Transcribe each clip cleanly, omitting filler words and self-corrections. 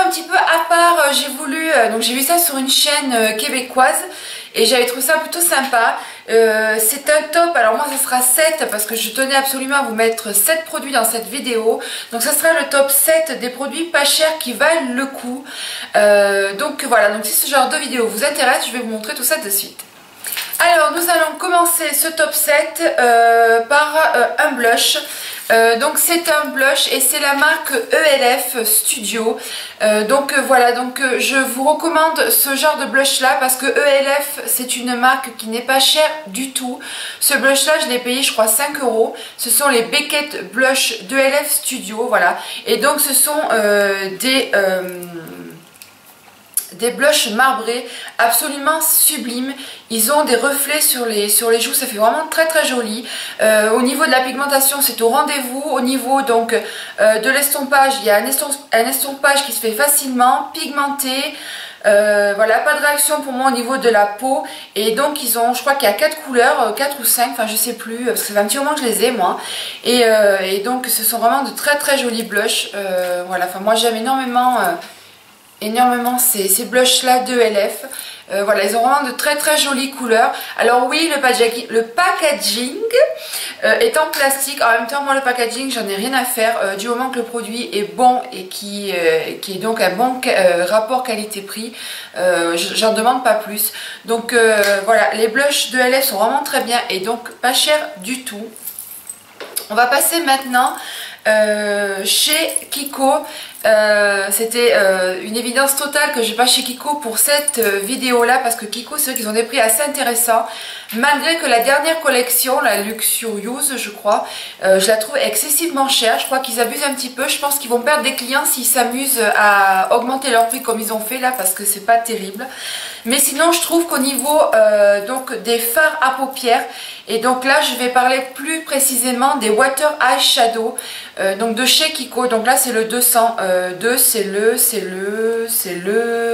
un petit peu à part, j'ai voulu, donc j'ai vu ça sur une chaîne québécoise et j'avais trouvé ça plutôt sympa. C'est un top, alors moi ça sera 7 parce que je tenais absolument à vous mettre 7 produits dans cette vidéo. Donc ça sera le top 7 des produits pas chers qui valent le coup. Donc voilà, donc si ce genre de vidéo vous intéresse, je vais vous montrer tout ça de suite. Alors nous allons commencer ce top 7 par un blush. Donc c'est un blush et c'est la marque ELF Studio. Voilà, donc je vous recommande ce genre de blush là parce que ELF c'est une marque qui n'est pas chère du tout. Ce blush là je l'ai payé je crois 5 €. Ce sont les Beckett Blush d'ELF Studio, voilà. Et donc ce sont des blushs marbrés absolument sublimes. Ils ont des reflets sur les joues, ça fait vraiment très très joli. Au niveau de la pigmentation c'est au rendez-vous. Au niveau donc de l'estompage, il y a un estompage qui se fait facilement, pigmenté. Voilà, pas de réaction pour moi au niveau de la peau. Et donc ils ont, je crois qu'il y a 4 couleurs, 4 ou 5, enfin je sais plus, parce que ça fait un petit moment que je les ai moi. Et donc ce sont vraiment de très très jolis blushs. Voilà, enfin moi j'aime énormément ces blushs là de LF. Voilà, ils ont vraiment de très très jolies couleurs. Alors oui, le packaging est en plastique. En même temps, moi le packaging j'en ai rien à faire du moment que le produit est bon et qui est donc un bon rapport qualité-prix. J'en demande pas plus. Donc voilà, les blushs de LF sont vraiment très bien et donc pas chers du tout. On va passer maintenant chez Kiko. C'était une évidence totale que je passe chez Kiko pour cette vidéo là parce que Kiko c'est vrai qu'ils ont des prix assez intéressants malgré que la dernière collection, la Luxurious je crois, je la trouve excessivement chère. Je crois qu'ils abusent un petit peu, je pense qu'ils vont perdre des clients s'ils s'amusent à augmenter leur prix comme ils ont fait là parce que c'est pas terrible. Mais sinon je trouve qu'au niveau donc des fards à paupières, et donc là je vais parler plus précisément des Water Eye Shadow donc de chez Kiko. Donc là c'est le 202, c'est le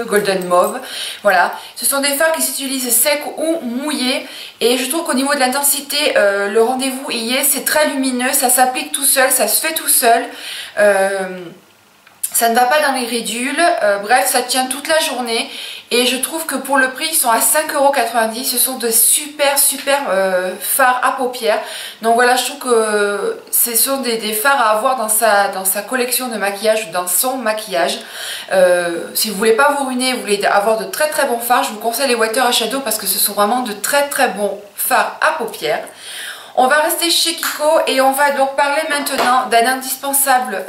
Golden Mauve. Voilà, ce sont des fards qui s'utilisent secs ou mouillés et je trouve qu'au niveau de l'intensité le rendez-vous y est, c'est très lumineux, ça s'applique tout seul, ça se fait tout seul. Ça ne va pas dans les ridules, bref ça tient toute la journée et je trouve que pour le prix ils sont à 5,90 €. Ce sont de super fards à paupières. Donc voilà, je trouve que ce sont des fards à avoir dans sa collection de maquillage ou dans son maquillage. Si vous voulez pas vous ruiner, vous voulez avoir de très très bons fards, je vous conseille les Water Eye Shadow parce que ce sont vraiment de très très bons fards à paupières. On va rester chez Kiko et on va donc parler maintenant d'un indispensable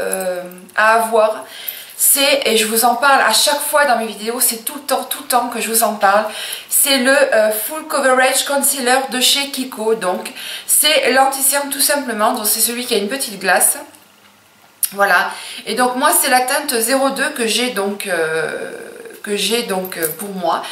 à avoir. C'est, et je vous en parle à chaque fois dans mes vidéos, c'est tout le temps que je vous en parle. C'est le Full Coverage Concealer de chez Kiko. Donc c'est l'anti-cerne tout simplement, donc c'est celui qui a une petite glace. Voilà, et donc moi c'est la teinte 02 que j'ai donc pour moi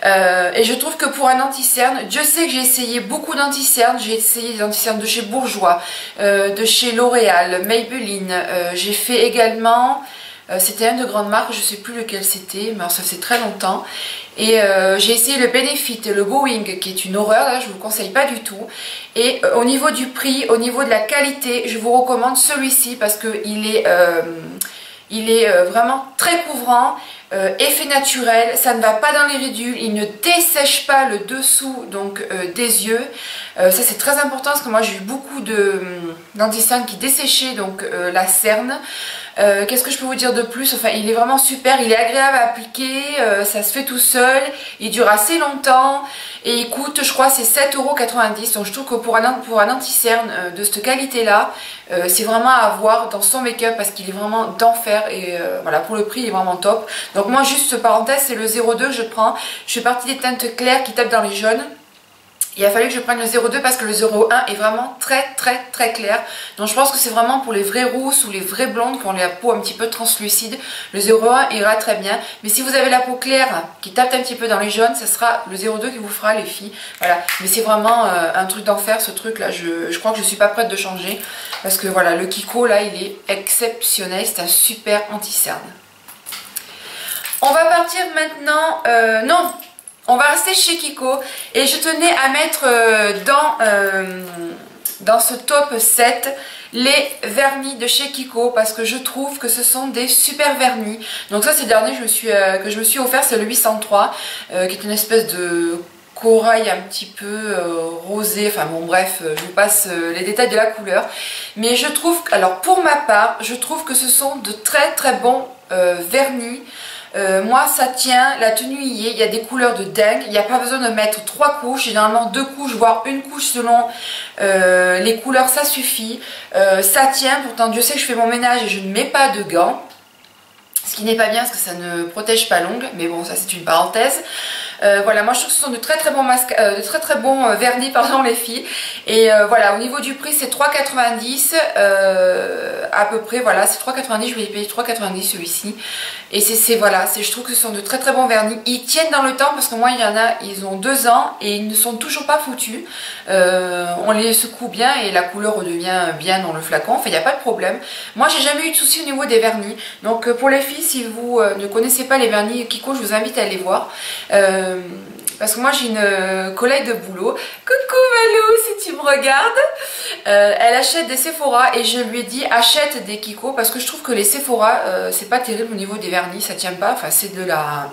et je trouve que pour un anti-cerne, Dieu sait que j'ai essayé beaucoup d'anti-cernes. J'ai essayé des anti-cernes de chez Bourjois, de chez L'Oréal, Maybelline, j'ai fait également c'était un de grande marque, je sais plus lequel c'était, mais ça fait très longtemps. Et j'ai essayé le Benefit, le Going, qui est une horreur, là je vous conseille pas du tout. Et au niveau du prix, au niveau de la qualité, je vous recommande celui-ci parce qu'il est vraiment très couvrant. Effet naturel, ça ne va pas dans les ridules, il ne dessèche pas le dessous donc des yeux. Ça c'est très important parce que moi j'ai eu beaucoup d'anti-cernes qui desséchaient donc la cerne. Qu'est-ce que je peux vous dire de plus? Enfin il est vraiment super, il est agréable à appliquer, ça se fait tout seul, il dure assez longtemps et il coûte je crois c'est 7,90 €. Donc je trouve que pour un anti-cerne de cette qualité là, c'est vraiment à avoir dans son make-up parce qu'il est vraiment d'enfer et voilà, pour le prix il est vraiment top. Donc moi juste parenthèse, c'est le 02 que je prends. Je fais partie des teintes claires qui tapent dans les jaunes. Il a fallu que je prenne le 02 parce que le 01 est vraiment très clair. Donc je pense que c'est vraiment pour les vraies rousses ou les vraies blondes qui ont la peau un petit peu translucide. Le 01 ira très bien. Mais si vous avez la peau claire qui tape un petit peu dans les jaunes, ce sera le 02 qui vous fera les filles. Voilà. Mais c'est vraiment un truc d'enfer ce truc là. Je crois que je suis pas prête de changer. Parce que voilà, le Kiko là il est exceptionnel. C'est un super anti-cerne. On va partir maintenant... non, on va rester chez Kiko. Et je tenais à mettre dans ce top 7 les vernis de chez Kiko parce que je trouve que ce sont des super vernis. Donc ça c'est le dernier que je me suis offert, c'est le 803 qui est une espèce de corail un petit peu rosé, enfin bon bref, je vous passe les détails de la couleur. Mais je trouve, alors pour ma part, je trouve que ce sont de très très bons vernis. Moi ça tient, la tenue y est, il y a des couleurs de dingue, il n'y a pas besoin de mettre 3 couches, généralement 2 couches voire une couche selon les couleurs, ça suffit. Ça tient, pourtant Dieu sait que je fais mon ménage et je ne mets pas de gants, ce qui n'est pas bien parce que ça ne protège pas l'ongle, mais bon ça c'est une parenthèse. Voilà, moi je trouve que ce sont de très très bons vernis pardon les filles. Et voilà, au niveau du prix c'est 3,90 à peu près, voilà c'est 3,90, je vais payer 3,90 celui-ci. Et voilà, je trouve que ce sont de très très bons vernis. Ils tiennent dans le temps parce que moi il y en a, ils ont 2 ans et ils ne sont toujours pas foutus. On les secoue bien et la couleur redevient bien dans le flacon, enfin il n'y a pas de problème. Moi j'ai jamais eu de soucis au niveau des vernis. Donc pour les filles, si vous ne connaissez pas les vernis Kiko, je vous invite à les voir. Parce que moi j'ai une collègue de boulot, coucou Malou si tu me regardes, elle achète des Sephora et je lui ai dit achète des Kiko parce que je trouve que les Sephora c'est pas terrible au niveau des vernis, ça tient pas, enfin c'est de la...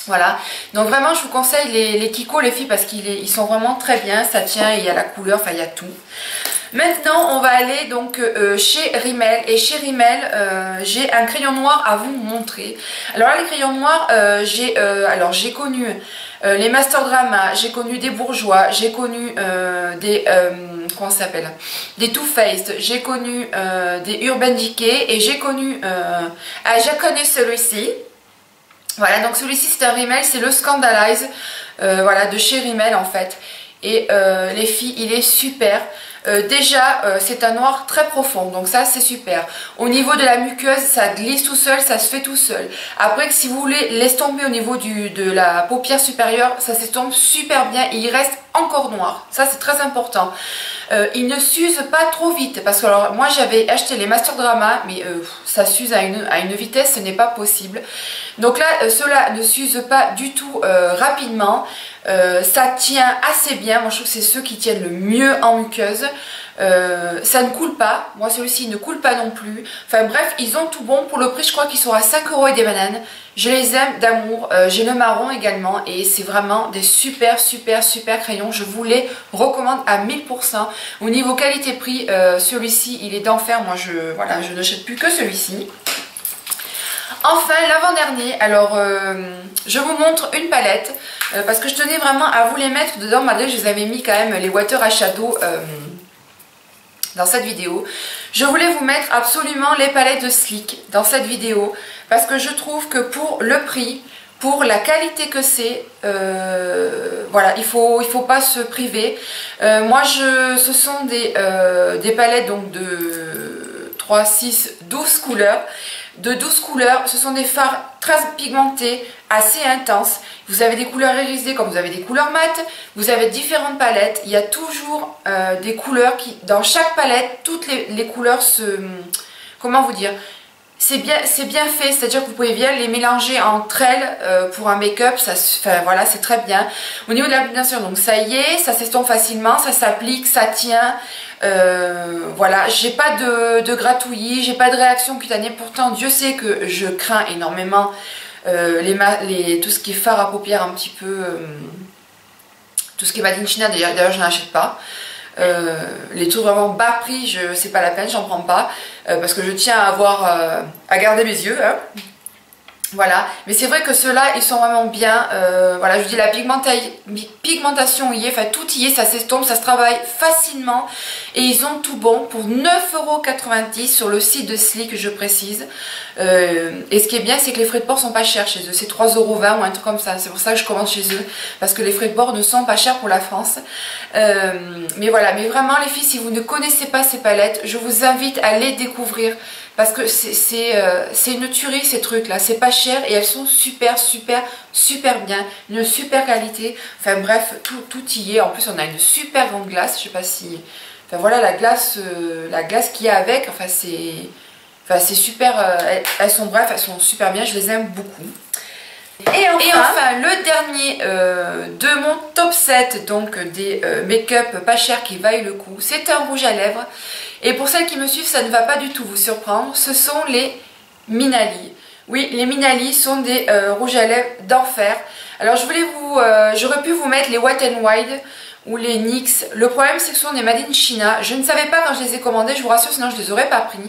Voilà, donc vraiment je vous conseille les Kiko les filles parce qu'ils sont vraiment très bien, ça tient, il y a la couleur, enfin il y a tout. Maintenant on va aller donc chez Rimmel et chez Rimmel j'ai un crayon noir à vous montrer. Alors là les crayons noirs j'ai connu les Master Drama, j'ai connu des Bourjois, j'ai connu des comment ça s'appelle, des Too Faced, j'ai connu des Urban Decay et j'ai connu celui-ci. Voilà, donc celui-ci c'est un Rimmel, c'est le Scandalize, voilà, de chez Rimmel en fait. Et les filles, il est super. Déjà c'est un noir très profond, donc ça c'est super. Au niveau de la muqueuse, ça glisse tout seul, ça se fait tout seul. Après que si vous voulez l'estomper au niveau de la paupière supérieure, ça s'estompe super bien et il reste encore noir. Ça c'est très important. Il ne s'use pas trop vite parce que alors moi j'avais acheté les Master Drama mais ça s'use à une vitesse, ce n'est pas possible. Donc là cela ne s'use pas du tout rapidement. Ça tient assez bien, moi je trouve que c'est ceux qui tiennent le mieux en muqueuse. Ça ne coule pas, moi celui-ci ne coule pas non plus. Enfin bref, ils ont tout bon. Pour le prix je crois qu'ils sont à 5 € et des bananes. Je les aime d'amour, j'ai le marron également et c'est vraiment des super crayons. Je vous les recommande à 1000%. Au niveau qualité-prix, celui-ci il est d'enfer. Moi voilà, je n'achète plus que celui-ci. Enfin l'avant-dernier, alors je vous montre une palette parce que je tenais vraiment à vous les mettre dedans malgré que je vous avais mis quand même les Water Eyeshadow dans cette vidéo. Je voulais vous mettre absolument les palettes de Sleek dans cette vidéo parce que je trouve que pour le prix, pour la qualité que c'est, voilà, il faut pas se priver. Moi ce sont des palettes donc de 3, 6, 12 couleurs. De 12 couleurs, ce sont des fards très pigmentés, assez intenses. Vous avez des couleurs irisées comme vous avez des couleurs mates, vous avez différentes palettes. Il y a toujours des couleurs qui, dans chaque palette, toutes les couleurs se... Comment vous dire? C'est bien fait, c'est-à-dire que vous pouvez bien les mélanger entre elles pour un make-up, enfin, voilà, c'est très bien. Au niveau de l'application, donc ça y est, ça s'estompe facilement, ça s'applique, ça tient. Voilà, j'ai pas de gratouillis, j'ai pas de réaction cutanée. Pourtant, Dieu sait que je crains énormément tout ce qui est fard à paupières un petit peu, tout ce qui est Made in China. D'ailleurs, je n'en achète pas. Les trucs vraiment bas prix, c'est pas la peine, j'en prends pas parce que je tiens à garder mes yeux. Hein. Voilà, mais c'est vrai que ceux-là ils sont vraiment bien. Voilà, je vous dis la pigmentation y est, enfin tout y est, ça s'estompe, ça se travaille facilement et ils ont tout bon pour 9,90 € sur le site de Sleek, je précise. Et ce qui est bien, c'est que les frais de port sont pas chers chez eux, c'est 3,20 € ou un truc comme ça. C'est pour ça que je commande chez eux parce que les frais de port ne sont pas chers pour la France. Mais voilà, mais vraiment les filles, si vous ne connaissez pas ces palettes, je vous invite à les découvrir. Parce que c'est une tuerie ces trucs là, c'est pas cher et elles sont super bien, une super qualité. Enfin bref, tout y est. En plus on a une super grande glace, je sais pas si... Enfin voilà la glace qu'il y a avec, enfin c'est super, elles sont super bien, je les aime beaucoup. Et enfin le dernier de mon top 7, donc des make-up pas chers qui vaillent le coup, c'est un rouge à lèvres. Et pour celles qui me suivent, ça ne va pas du tout vous surprendre, ce sont les Minali. Oui, les Minali sont des rouges à lèvres d'enfer. Alors j'aurais pu vous mettre les Wet n Wild ou les NYX. Le problème c'est que ce sont des Made in China. Je ne savais pas quand je les ai commandés, je vous rassure, sinon je ne les aurais pas pris.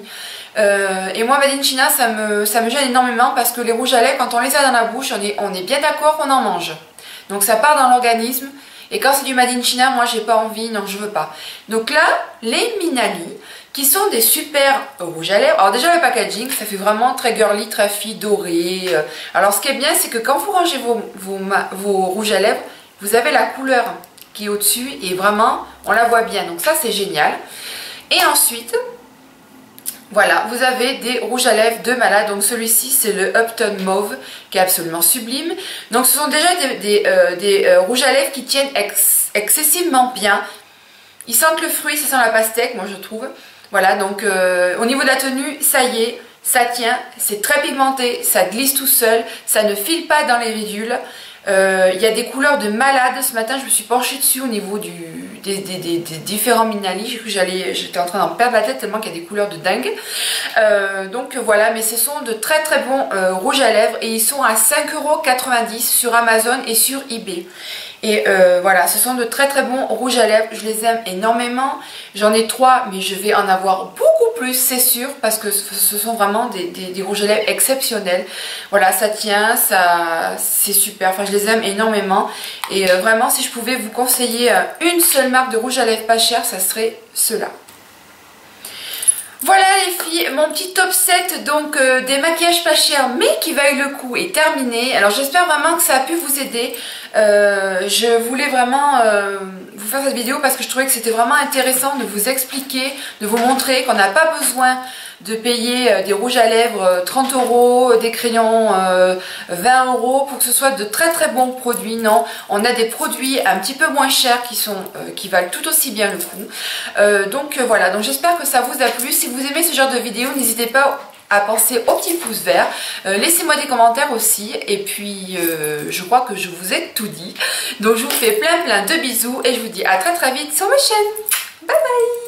Et moi Made in China ça me gêne énormément parce que les rouges à lèvres, quand on les a dans la bouche, on est bien d'accord qu'on en mange. Donc ça part dans l'organisme. Et quand c'est du Made in China, moi j'ai pas envie, non je veux pas. Donc là, les Minali, qui sont des super rouges à lèvres. Alors déjà le packaging, ça fait vraiment très girly, très fille, doré. Alors ce qui est bien, c'est que quand vous rangez vos rouges à lèvres, vous avez la couleur qui est au-dessus et vraiment, on la voit bien. Donc ça c'est génial. Et ensuite, voilà, vous avez des rouges à lèvres de malade. Donc celui-ci c'est le Upton Mauve qui est absolument sublime. Donc ce sont déjà des rouges à lèvres qui tiennent excessivement bien. Ils sentent le fruit, ça sent la pastèque, moi je trouve. Voilà, donc au niveau de la tenue, ça y est, ça tient, c'est très pigmenté, ça glisse tout seul, ça ne file pas dans les ridules. Il y a des couleurs de malade. Ce matin, je me suis penchée dessus au niveau des différents Minali. J'ai cru que j'étais en train d'en perdre la tête tellement qu'il y a des couleurs de dingue. Donc voilà, mais ce sont de très très bons rouges à lèvres et ils sont à 5,90 € sur Amazon et sur eBay. Et voilà, ce sont de très très bons rouges à lèvres, je les aime énormément. J'en ai 3, mais je vais en avoir beaucoup plus, c'est sûr, parce que ce sont vraiment des rouges à lèvres exceptionnels. Voilà, ça tient, c'est super, enfin je les aime énormément. Et vraiment, si je pouvais vous conseiller une seule marque de rouge à lèvres pas cher, ça serait ceux-là. Voilà les filles, mon petit top 7 donc des maquillages pas chers mais qui valent le coup est terminé. Alors j'espère vraiment que ça a pu vous aider. Je voulais vraiment vous faire cette vidéo parce que je trouvais que c'était vraiment intéressant de vous expliquer, de vous montrer qu'on n'a pas besoin de payer des rouges à lèvres 30 €, des crayons 20 € pour que ce soit de très très bons produits. Non, on a des produits un petit peu moins chers qui valent tout aussi bien le coup. Donc voilà, donc j'espère que ça vous a plu. Si vous aimez ce genre de vidéo, n'hésitez pas à penser au petit pouce vert. Laissez-moi des commentaires aussi. Et puis je crois que je vous ai tout dit. Donc je vous fais plein de bisous et je vous dis à très très vite sur ma chaîne. Bye bye.